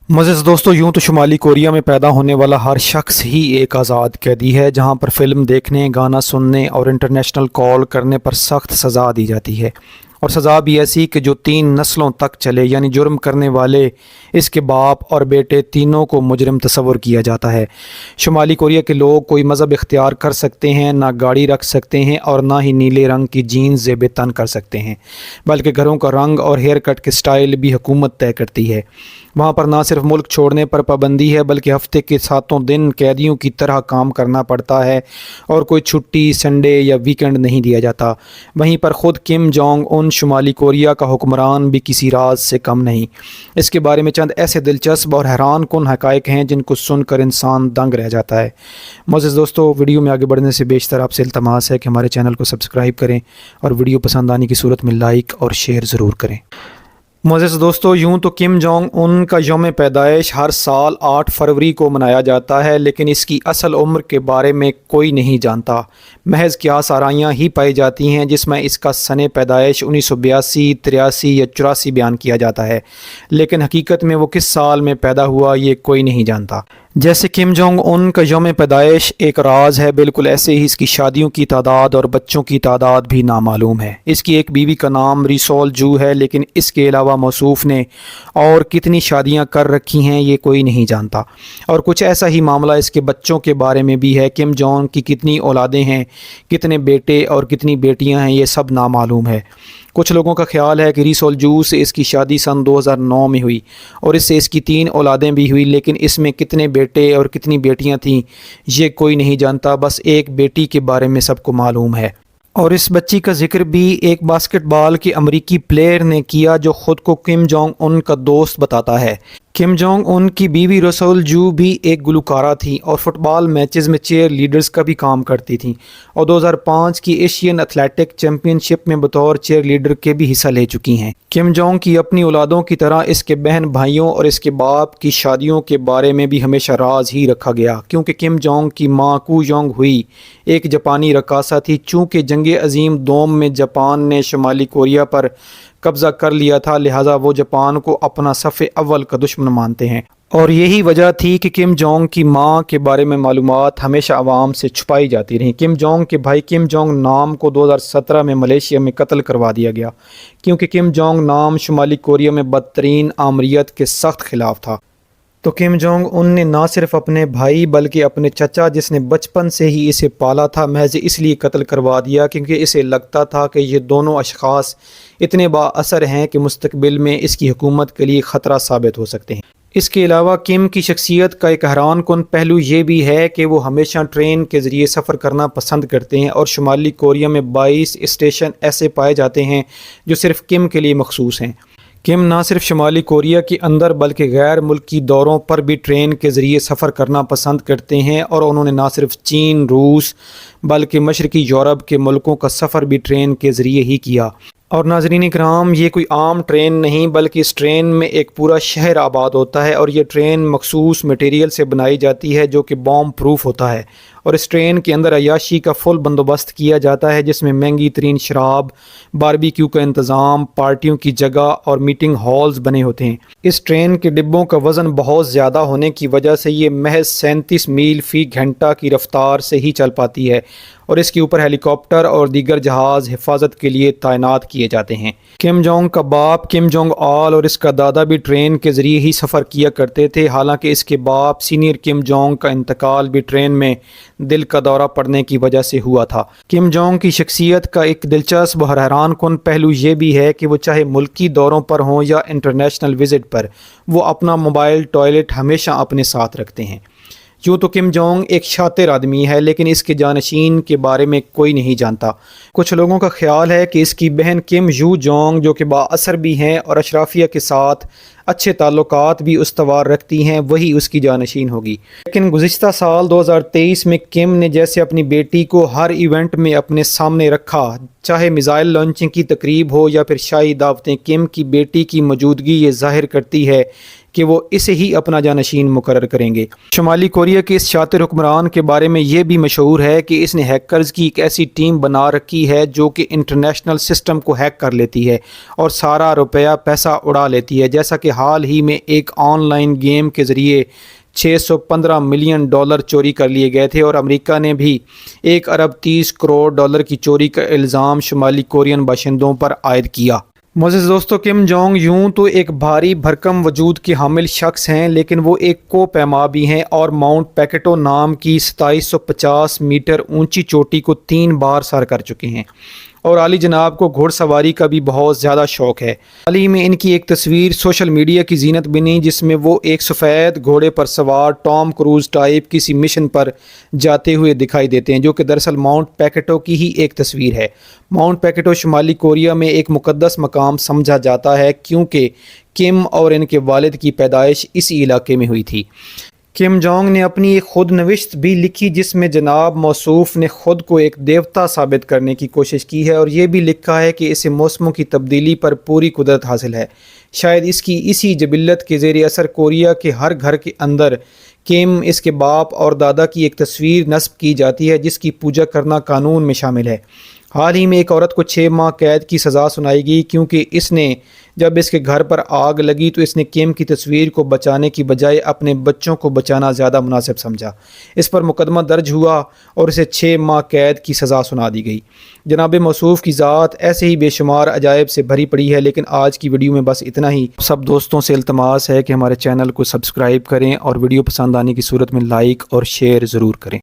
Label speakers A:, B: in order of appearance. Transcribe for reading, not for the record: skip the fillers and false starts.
A: मुअज़्ज़िज़ दोस्तों, यूँ तो शुमाली कोरिया में पैदा होने वाला हर शख्स ही एक आज़ाद कैदी है, जहाँ पर फ़िल्म देखने, गाना सुनने और इंटरनेशनल कॉल करने पर सख्त सज़ा दी जाती है। और सज़ा भी ऐसी कि जो 3 नस्लों तक चले, यानी जुर्म करने वाले, इसके बाप और बेटे तीनों को मुजरिम तस्वुर किया जाता है। शुमाली कोरिया के लोग कोई मज़हब इख्तियार कर सकते हैं, ना गाड़ी रख सकते हैं और ना ही नीले रंग की जीन्स ज़ेब तन कर सकते हैं, बल्कि घरों का रंग और हेयर कट के स्टाइल भी हुकूमत तय करती है। वहाँ पर ना सिर्फ मुल्क छोड़ने पर पाबंदी है, बल्कि हफ्ते के 7 दिन कैदियों की तरह काम करना पड़ता है और कोई छुट्टी, संडे या वीकेंड नहीं दिया जाता। वहीं पर ख़ुद किम जोंग उन शुमाली कोरिया का हुक्मरान भी किसी राज से कम नहीं। इसके बारे में चंद ऐसे दिलचस्प और हैरान कुन हक़ाइक़ हैं जिनको सुनकर इंसान दंग रह जाता है। मुअज़्ज़िज़ दोस्तों, वीडियो में आगे बढ़ने से बेशतर आपसे इल्तमास है कि हमारे चैनल को सब्सक्राइब करें और वीडियो पसंद आने की सूरत में लाइक और शेयर ज़रूर करें। मुअज़्ज़िज़ दोस्तों, यूँ तो किम जोंग उन का यौम पैदाइश हर साल 8 फरवरी को मनाया जाता है, लेकिन इसकी असल उम्र के बारे में कोई नहीं जानता। महज क़ियास आराइयाँ ही पाई जाती हैं जिसमें इसका सने पैदाइश 1982, 83 या 84 बयान किया जाता है, लेकिन हकीकत में वो किस साल में पैदा हुआ ये कोई नहीं जानता। जैसे किम जोंग उन का यौम पैदाइश एक राज है, बिल्कुल ऐसे ही इसकी शादियों की तादाद और बच्चों की तादाद भी नामालूम है। इसकी एक बीवी का नाम री सोल जू है, लेकिन इसके अलावा मौसूफ ने और कितनी शादियां कर रखी हैं ये कोई नहीं जानता। और कुछ ऐसा ही मामला इसके बच्चों के बारे में भी है। किम जोंग की कितनी औलादें हैं, कितने बेटे और कितनी बेटियां हैं, ये सब नामालूम है। कुछ लोगों का ख्याल है कि री सोल जू से इसकी शादी सन 2009 में हुई और इससे इसकी 3 औलादें भी हुई, लेकिन इसमें कितने बेटे और कितनी बेटियां थीं ये कोई नहीं जानता। बस एक बेटी के बारे में सबको मालूम है, और इस बच्ची का जिक्र भी एक बास्केटबॉल के अमरीकी प्लेयर ने किया जो ख़ुद को किम जोंग उन का दोस्त बताता है। किम जोंग उन की बीवी रसूल जू भी एक गुलकारा थी और फुटबॉल मैचेस में चेयर लीडर्स का भी काम करती थी, और 2005 की एशियन एथलेटिक चैम्पियनशिप में बतौर चेयर लीडर के भी हिस्सा ले चुकी हैं। किम जोंग की अपनी औलादों की तरह इसके बहन भाइयों और इसके बाप की शादियों के बारे में भी हमेशा राज ही रखा गया, क्योंकि किम जोंग की मां कू जोंग हुई एक जापानी रकासा थी। चूँकि जंग अजीम दोम में जापान ने शुमाली कोरिया पर कब्ज़ा कर लिया था, लिहाजा वो जापान को अपना सफ़े अव्वल का दुश्मन मानते हैं, और यही वजह थी कि किम जोंग की मां के बारे में मालूमात हमेशा आवाम से छुपाई जाती रहीं। किम जोंग के भाई किम जोंग नाम को 2017 में मलेशिया में कत्ल करवा दिया गया, क्योंकि किम जोंग नाम शुमाली कोरिया में बदतरीन आमरीत के सख्त खिलाफ था। तो किम जोंग उन ने ना सिर्फ अपने भाई बल्कि अपने चचा, जिसने बचपन से ही इसे पाला था, महज इसलिए कत्ल करवा दिया क्योंकि इसे लगता था कि ये दोनों अशख़ास इतने बाअसर हैं कि मुस्तकबिल में इसकी हुकूमत के लिए ख़तरा साबित हो सकते हैं। इसके अलावा किम की शख्सियत का एक हैरान कुन पहलू ये भी है कि वो हमेशा ट्रेन के ज़रिए सफ़र करना पसंद करते हैं, और शुमाली कोरिया में 22 स्टेशन ऐसे पाए जाते हैं जो सिर्फ किम के लिए मखसूस हैं। किम ना सिर्फ शुमाली कोरिया के अंदर बल्कि गैर मुल्की दौरों पर भी ट्रेन के ज़रिए सफ़र करना पसंद करते हैं, और उन्होंने ना सिर्फ चीन, रूस बल्कि मशरक़ी यूरोप के मुल्कों का सफ़र भी ट्रेन के ज़रिए ही किया। और नाज़रीन इकराम, ये कोई आम ट्रेन नहीं बल्कि इस ट्रेन में एक पूरा शहर आबाद होता है, और ये ट्रेन मखसूस मटेरियल से बनाई जाती है जो कि बॉम्ब प्रूफ होता है। और इस ट्रेन के अंदर अय्याशी का फुल बंदोबस्त किया जाता है, जिसमें महंगी तरीन शराब, बारबेक्यू का इंतज़ाम, पार्टियों की जगह और मीटिंग हॉल्स बने होते हैं। इस ट्रेन के डिब्बों का वज़न बहुत ज़्यादा होने की वजह से ये महज 37 मील फ़ी घंटा की रफ्तार से ही चल पाती है, और इसके ऊपर हेलीकॉप्टर और दीगर जहाज़ हिफाजत के लिए तैनात किए जाते हैं। किम जोंग का बाप किम जोंग आल और इसका दादा भी ट्रेन के ज़रिए ही सफ़र किया करते थे। हालांकि इसके बाप सीनियर किम जोंग का इंतकाल भी ट्रेन में दिल का दौरा पड़ने की वजह से हुआ था। किम जोंग की शख्सियत का एक दिलचस्प और हैरान कुन पहलू ये भी है कि वो चाहे मुल्की दौरों पर हों या इंटरनेशनल विज़िट पर, वो अपना मोबाइल टॉयलेट हमेशा अपने साथ रखते हैं। यूँ तो किम जोंग एक शातिर आदमी है, लेकिन इसके जानशीन के बारे में कोई नहीं जानता। कुछ लोगों का ख्याल है कि इसकी बहन किम यू जोंग, जो कि बाअसर भी हैं और अशराफिया के साथ अच्छे ताल्लुकात भी उस्तवार रखती हैं, वही उसकी जानशीन होगी। लेकिन गुज़िश्ता साल 2023 में किम ने जैसे अपनी बेटी को हर इवेंट में अपने सामने रखा, चाहे मिसाइल लॉन्चिंग की तकरीब हो या फिर शाही दावतें, किम की बेटी की मौजूदगी ये ज़ाहिर करती है कि वो इसे ही अपना जानशीन मुकर्रर करेंगे। शुमाली कोरिया के इस शातिर हुक्मरान के बारे में ये भी मशहूर है कि इसने हैकर्स की एक ऐसी टीम बना रखी है जो कि इंटरनेशनल सिस्टम को हैक कर लेती है और सारा रुपया पैसा उड़ा लेती है, जैसा कि حال ہی میں ایک آن لائن گیم کے ذریعے 615 ملین ڈالر چوری کر لیے گئے تھے، اور امریکہ نے بھی 1 ارب 30 کروڑ ڈالر کی چوری کا الزام شمالی کورین باشندوں پر عائد کیا۔ معزز دوستو، کم جونگ یوں تو ایک بھاری بھرکم وجود کے حامل شخص ہیں، لیکن وہ ایک کو پیما بھی ہیں اور ماؤنٹ پیکٹو نام کی 2750 میٹر اونچی چوٹی کو 3 بار سر کر چکے ہیں، اور عالی جناب کو گھوڑ سواری کا بھی بہت زیادہ شوق ہے۔ حال ہی میں ان کی ایک تصویر سوشل میڈیا کی زینت بنی، جس میں وہ ایک سفید گھوڑے پر سوار ٹام کروز ٹائپ کسی مشن پر جاتے ہوئے دکھائی دیتے ہیں، جو کہ دراصل ماؤنٹ پیکٹو کی ہی ایک تصویر ہے۔ ماؤنٹ پیکٹو شمالی کوریا میں ایک مقدس مقام سمجھا جاتا ہے، کیونکہ کم اور ان کے والد کی پیدائش اسی علاقے میں ہوئی تھی۔ کم جونگ نے اپنی ایک خود نوشت بھی لکھی، جس میں جناب موصوف نے خود کو ایک دیوتا ثابت کرنے کی کوشش کی ہے، اور یہ بھی لکھا ہے کہ اسے موسموں کی تبدیلی پر پوری قدرت حاصل ہے۔ شاید اس کی اسی جبلت کے زیر اثر کوریا کے ہر گھر کے اندر کم، اس کے باپ اور دادا کی ایک تصویر نصب کی جاتی ہے، جس کی پوجا کرنا قانون میں شامل ہے۔ حال ہی میں ایک عورت کو 6 ماہ قید کی سزا سنائی گئی، کیونکہ اس نے جب اس کے گھر پر آگ لگی تو اس نے کم کی تصویر کو بچانے کی بجائے اپنے بچوں کو بچانا زیادہ مناسب سمجھا۔ اس پر مقدمہ درج ہوا اور اسے 6 ماہ قید کی سزا سنا دی گئی۔ جناب موصوف کی ذات ایسے ہی بے شمار عجائب سے بھری پڑی ہے، لیکن آج کی ویڈیو میں بس اتنا ہی۔ سب دوستوں سے التماس ہے کہ ہمارے چینل کو سبسکرائب کریں اور ویڈیو پسند آنے کی صورت میں لائک اور شیئر ضرور کریں۔